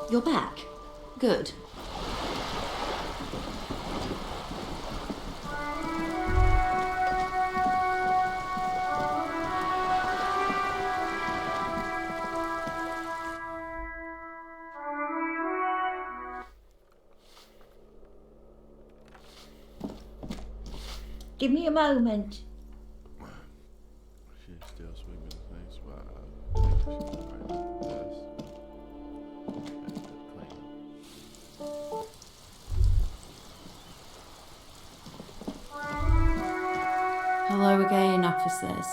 You're back. Good. Give me a moment. She's still sweeping the same spot. I think she's right off the desk. Hello again, officers.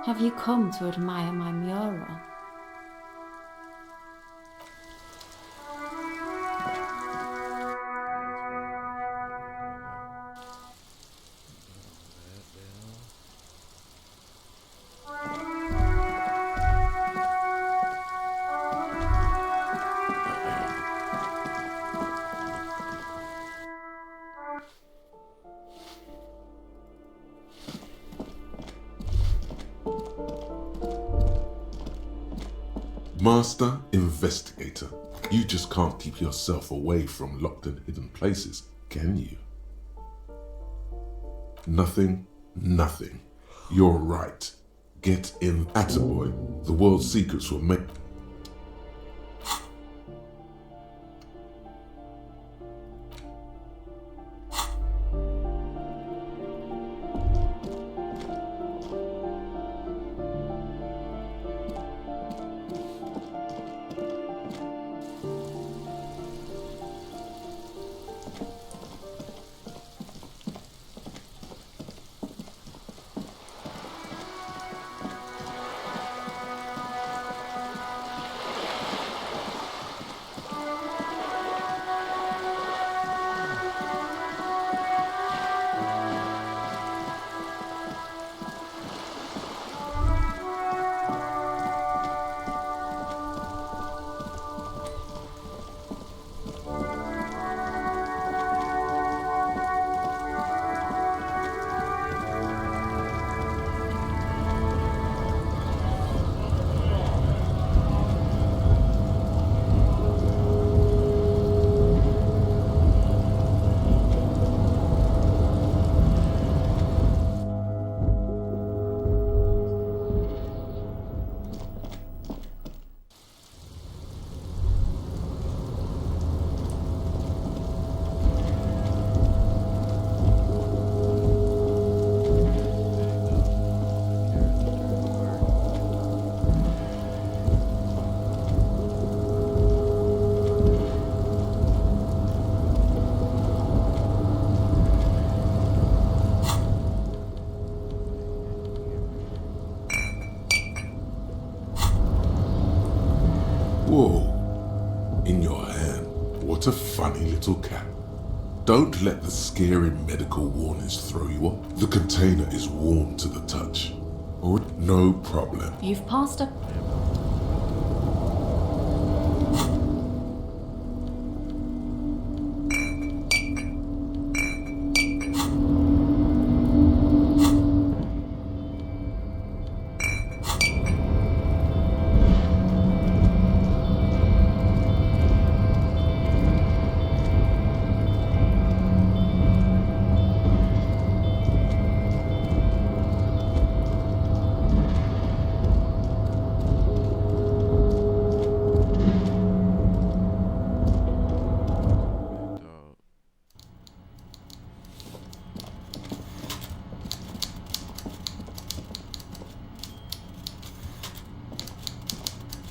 Have you come to admire my mural? Master Investigator, you just can't keep yourself away from locked and hidden places, can you? Nothing. You're right. Get in, Attaboy. The world's secrets will make... Whoa, in your hand. What a funny little cat. Don't let the scary medical warnings throw you off. The container is warm to the touch. Or no problem. You've passed a...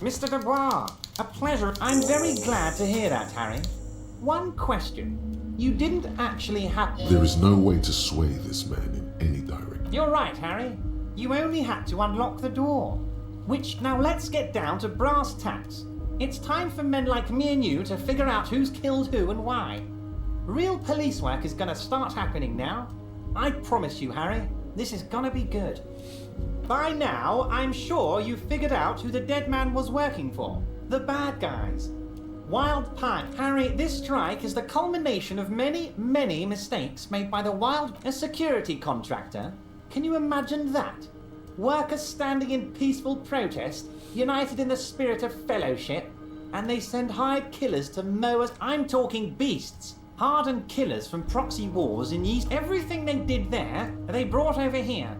Mr. Dubois, A pleasure. I'm very glad to hear that, Harry. One question. You didn't actually have... There is no way to sway this man in any direction. You're right, Harry. You only had to unlock the door. Which, now let's get down to brass tacks. It's time for men like me and you to figure out who's killed who and why. Real police work is gonna start happening now. I promise you, Harry, this is gonna be good. By now, I'm sure you've figured out who the dead man was working for. The bad guys. Wild Pine. Harry, this strike is the culmination of many, many mistakes made by the Wild... a security contractor. Can you imagine that? Workers standing in peaceful protest, united in the spirit of fellowship, and they send hired killers to mow us. I'm talking beasts. Hardened killers from proxy wars in Yeast. Everything they did there, they brought over here.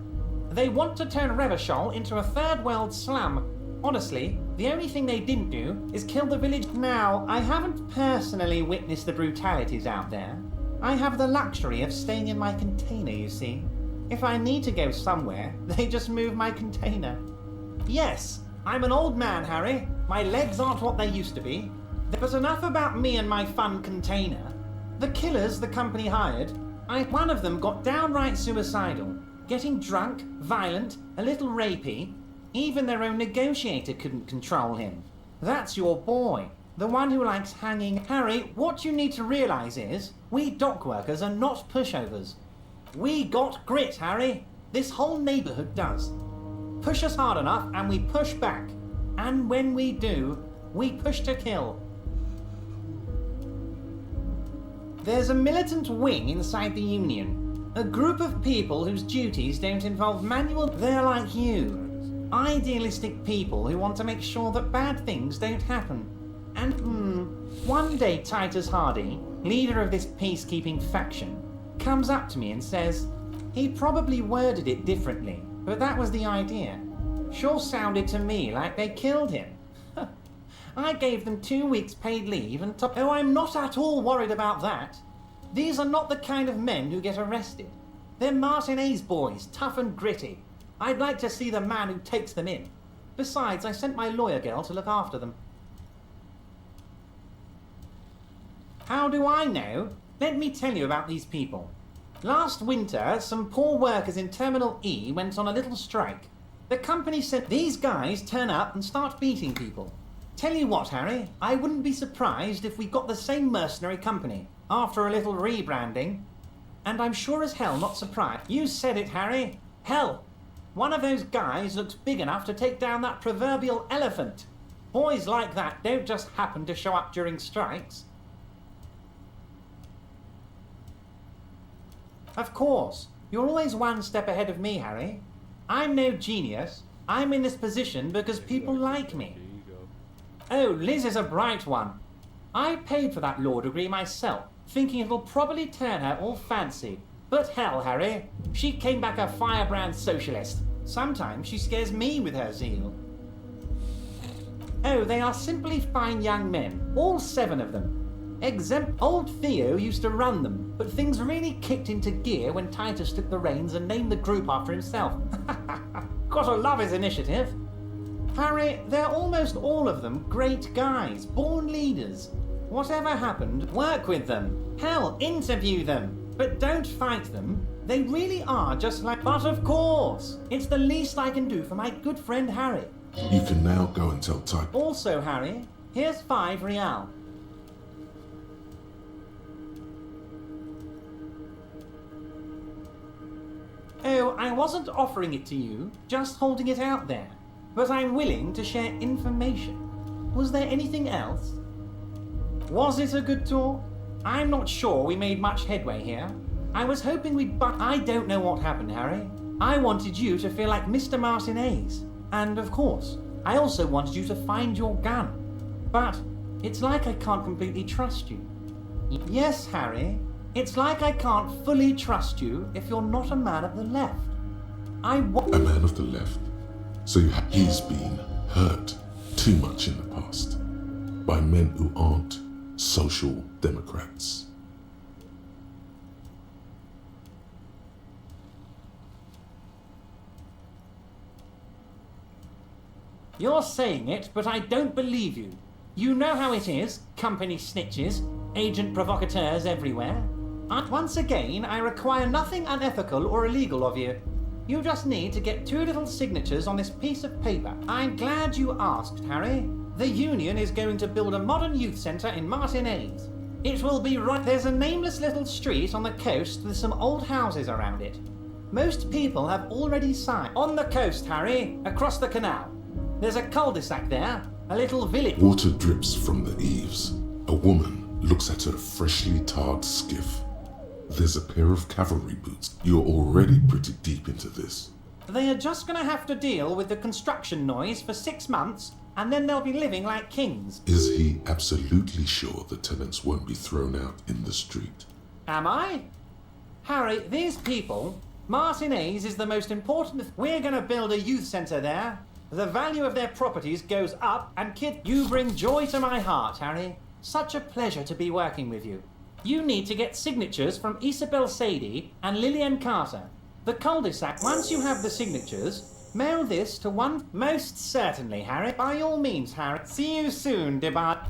They want to turn Revachol into a third world slum. Honestly, the only thing they didn't do is kill the village. Now, I haven't personally witnessed the brutalities out there. I have the luxury of staying in my container, you see. If I need to go somewhere, they just move my container. Yes, I'm an old man, Harry. My legs aren't what they used to be. But enough about me and my fun container. The killers the company hired, one of them got downright suicidal. Getting drunk, violent, a little rapey. Even their own negotiator couldn't control him. That's your boy, the one who likes hanging. Harry, what you need to realise is, we dock workers are not pushovers. We got grit, Harry. This whole neighbourhood does. Push us hard enough and we push back. And when we do, we push to kill. There's a militant wing inside the Union. A group of people whose duties don't involve manual... They're like you. Idealistic people who want to make sure that bad things don't happen. And, one day Titus Hardy, leader of this peacekeeping faction, comes up to me and says, he probably worded it differently, but that was the idea. Sure sounded to me like they killed him. I gave them 2 weeks paid leave and oh, I'm not at all worried about that. These are not the kind of men who get arrested. They're Martinez boys, tough and gritty. I'd like to see the man who takes them in. Besides, I sent my lawyer girl to look after them. How do I know? Let me tell you about these people. Last winter, some poor workers in Terminal E went on a little strike. The company sent these guys turn up and start beating people. Tell you what, Harry, I wouldn't be surprised if we got the same mercenary company after a little rebranding. And I'm sure as hell not surprised. You said it, Harry. Hell, one of those guys looks big enough to take down that proverbial elephant. Boys like that don't just happen to show up during strikes. Of course, you're always one step ahead of me, Harry. I'm no genius. I'm in this position because people like me. Oh, Liz is a bright one. I paid for that law degree myself, thinking it'll probably turn her all fancy. But hell, Harry, she came back a firebrand socialist. Sometimes she scares me with her zeal. Oh, they are simply fine young men, all 7 of them. Exempt. Old Theo used to run them, but things really kicked into gear when Titus took the reins and named the group after himself. Gotta love his initiative. Harry, they're almost all of them great guys, born leaders. Whatever happened, work with them. Hell, interview them. But don't fight them. They really are just like... But of course, it's the least I can do for my good friend Harry. You can now go and tell Titus. Also, Harry, here's 5 real. Oh, I wasn't offering it to you, just holding it out there. But I'm willing to share information. Was there anything else? Was it a good talk? I'm not sure we made much headway here. I was hoping but I don't know what happened, Harry. I wanted you to feel like Mr. Martinez. And of course, I also wanted you to find your gun. But it's like I can't completely trust you. Yes, Harry. It's like I can't fully trust you if you're not a man of the left. A man of the left. So he's been hurt too much in the past by men who aren't social democrats. You're saying it, but I don't believe you. You know how it is, company snitches, agent provocateurs everywhere. And once again, I require nothing unethical or illegal of you. You just need to get 2 little signatures on this piece of paper. I'm glad you asked, Harry. The Union is going to build a modern youth centre in Martinez. It will be right... There's a nameless little street on the coast with some old houses around it. Most people have already signed. On the coast, Harry, across the canal. There's a cul-de-sac there, a little village. Water drips from the eaves. A woman looks at her freshly tarred skiff. There's a pair of cavalry boots. You're already pretty deep into this. They are just going to have to deal with the construction noise for 6 months, and then they'll be living like kings. Is he absolutely sure the tenants won't be thrown out in the street? Am I? Harry, these people... Martinez is the most important... We're going to build a youth centre there. The value of their properties goes up, and kid... You bring joy to my heart, Harry. Such a pleasure to be working with you. You need to get signatures from Isabel Sadie and Lillian Carter. The cul-de-sac, once you have the signatures, mail this to one... Most certainly, Harry. By all means, Harry. See you soon, Debar...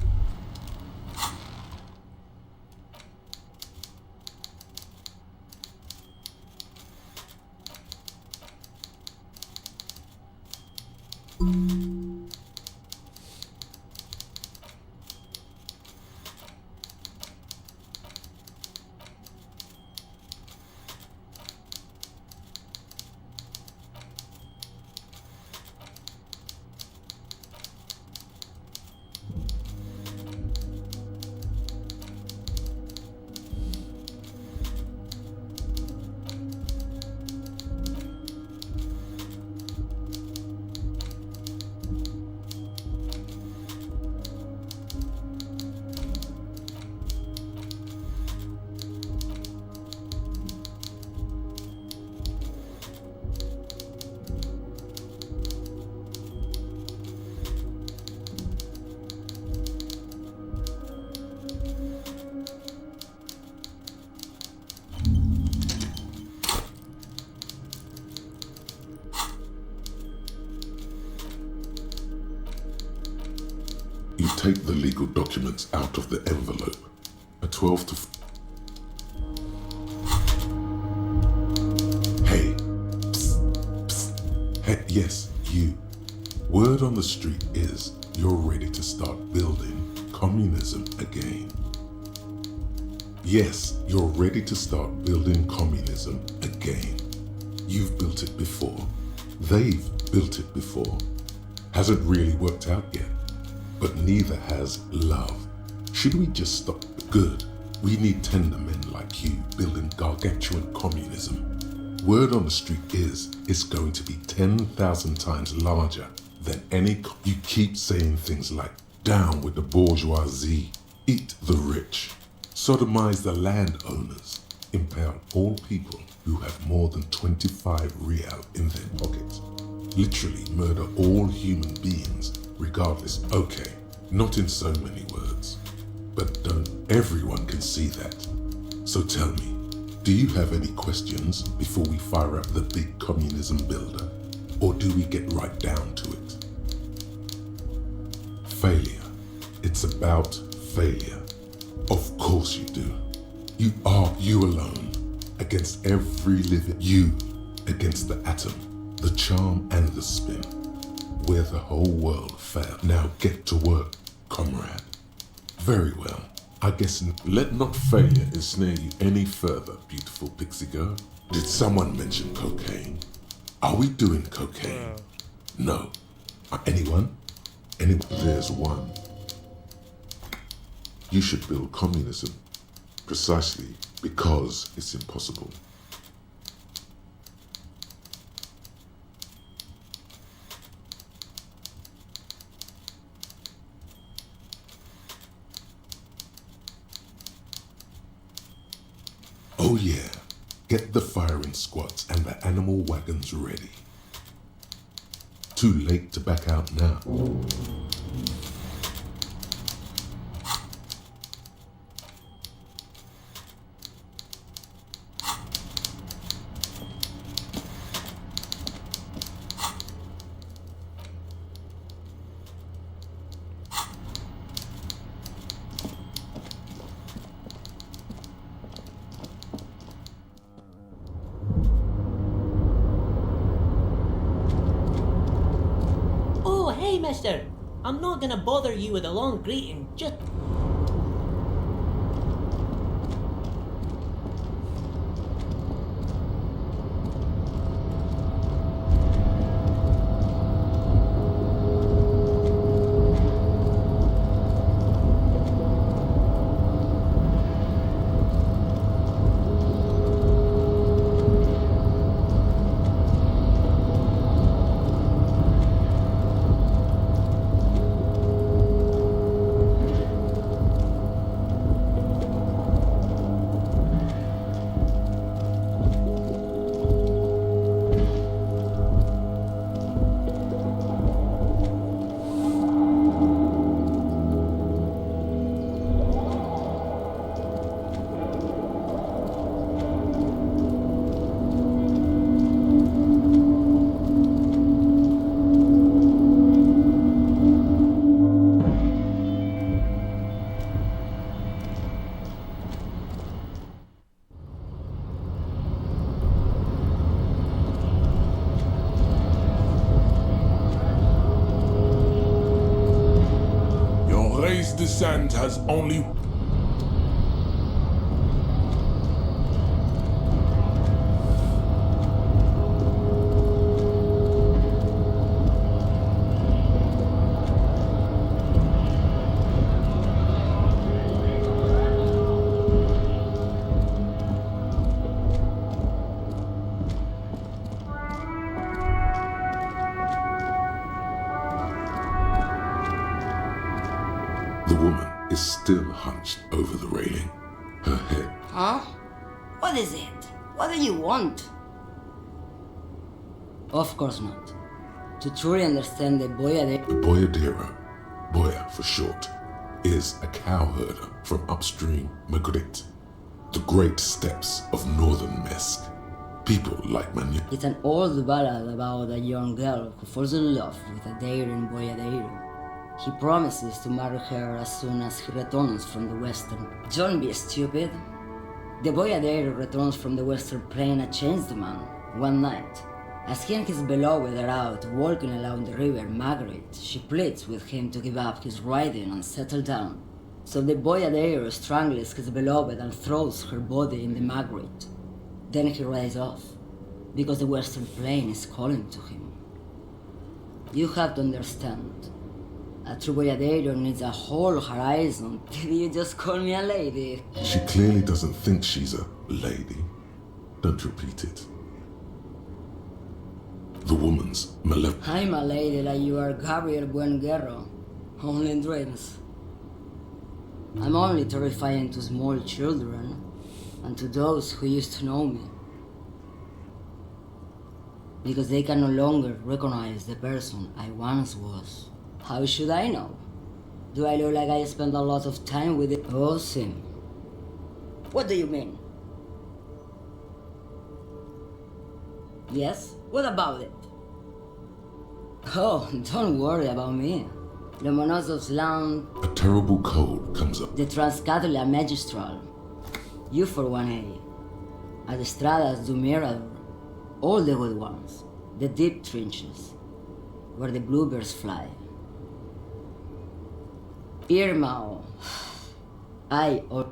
You take the legal documents out of the envelope. A 12 to... Hey. Psst, psst. Hey, yes, you. Word on the street is you're ready to start building communism again. Yes, you're ready to start building communism again. You've built it before. They've built it before. Hasn't really worked out yet. But neither has love. Should we just stop? Good. We need tender men like you building gargantuan communism. Word on the street is it's going to be 10,000 times larger than any... You keep saying things like, down with the bourgeoisie, eat the rich, sodomize the landowners, impale all people who have more than 25 real in their pockets. Literally murder all human beings regardless. Okay, not in so many words, but don't everyone can see that. So tell me, do you have any questions before we fire up the big communism builder? Or do we get right down to it? Failure. It's about failure. Of course you do. You are you alone against every living. You against the atom, the charm and the spin. Where the whole world failed. Now get to work, comrade. Very well. I guess let not failure ensnare you any further, beautiful pixie girl. Did someone mention cocaine? Are we doing cocaine? No. Anyone? Anyone? There's one. You should build communism precisely because it's impossible. Oh yeah, get the firing squads and the animal wagons ready. Too late to back out now. mister. I'm not gonna bother you with a long greeting, just... Your race descent has only... The woman is still hunched over the railing. Her head... Huh? What is it? What do you want? Of course not. To truly understand the Boyade... The Boyadero, Boya for short, is a cowherder from upstream Magritte, the great steppes of northern Mesk. People like Manu... It's an old ballad about a young girl who falls in love with a daring Boyadero. He promises to marry her as soon as he returns from the western. Don't be stupid. The Boyadero returns from the western plain a changed man, one night. As he and his beloved are out walking along the river Margaret, she pleads with him to give up his riding and settle down. So the Boyadero strangles his beloved and throws her body in the Margaret. Then he rides off, because the western plain is calling to him. You have to understand. A true Boyadero needs a whole horizon. Did you just call me a lady? She clearly doesn't think she's a lady. Don't repeat it. The woman's malevolent... I'm a lady like you are, Gabriel Buenguerro. Only in dreams. I'm only terrifying to small children, and to those who used to know me. Because they can no longer recognize the person I once was. How should I know? Do I look like I spent a lot of time with it? Oh, Sim. What do you mean? Yes? What about it? Oh, don't worry about me. Lomonosov's land, A terrible cold comes up. the Transcatolia Magistral, you for 1A, Adestradas du Mirador, all the good ones, the deep trenches, where the bluebirds fly. Irmao, I or...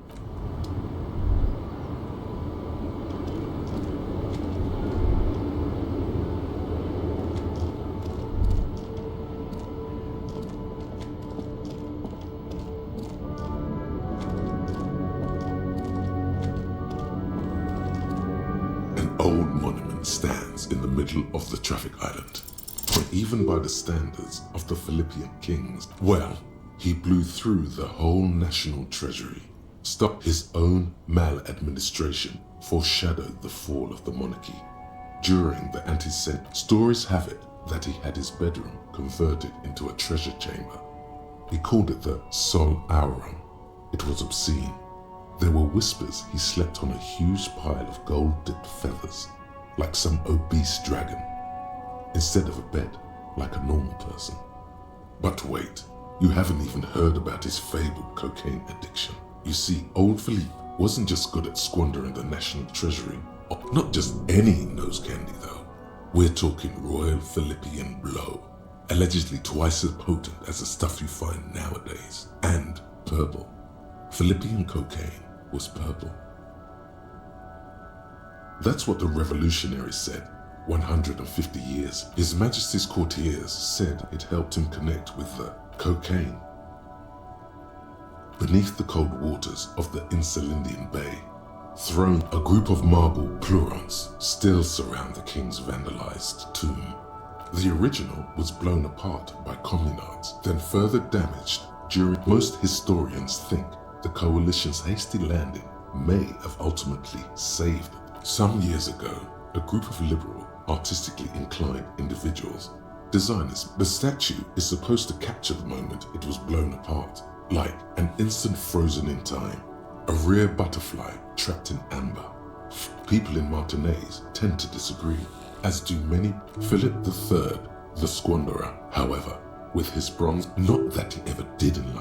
An old monument stands in the middle of the traffic island. But even by the standards of the Philippian kings, well, he blew through the whole national treasury, stopped his own maladministration, foreshadowed the fall of the monarchy. During the anti-Senate, stories have it that he had his bedroom converted into a treasure chamber. He called it the Sol Aurum. It was obscene. There were whispers he slept on a huge pile of gold-dipped feathers, like some obese dragon, instead of a bed, like a normal person. But wait, you haven't even heard about his fabled cocaine addiction. You see, old Philippe wasn't just good at squandering the national treasury. Oh, not just any nose candy though. We're talking royal Philippian blow. allegedly twice as potent as the stuff you find nowadays, and purple. Philippian cocaine was purple. That's what the revolutionaries said. 150 years. His Majesty's courtiers said it helped him connect with the cocaine. Beneath the cold waters of the Insulindian Bay, thrown a group of marble pleurons still surround the king's vandalized tomb. The original was blown apart by communards, then further damaged during. Most historians think the coalition's hasty landing may have ultimately saved it. Some years ago, a group of liberal, artistically inclined individuals, designers, the statue is supposed to capture the moment it was blown apart, like an instant frozen in time, a rare butterfly trapped in amber. People in Martinez tend to disagree, as do many. Philip III, the Squanderer, however, with his bronze, not that he ever did enlighten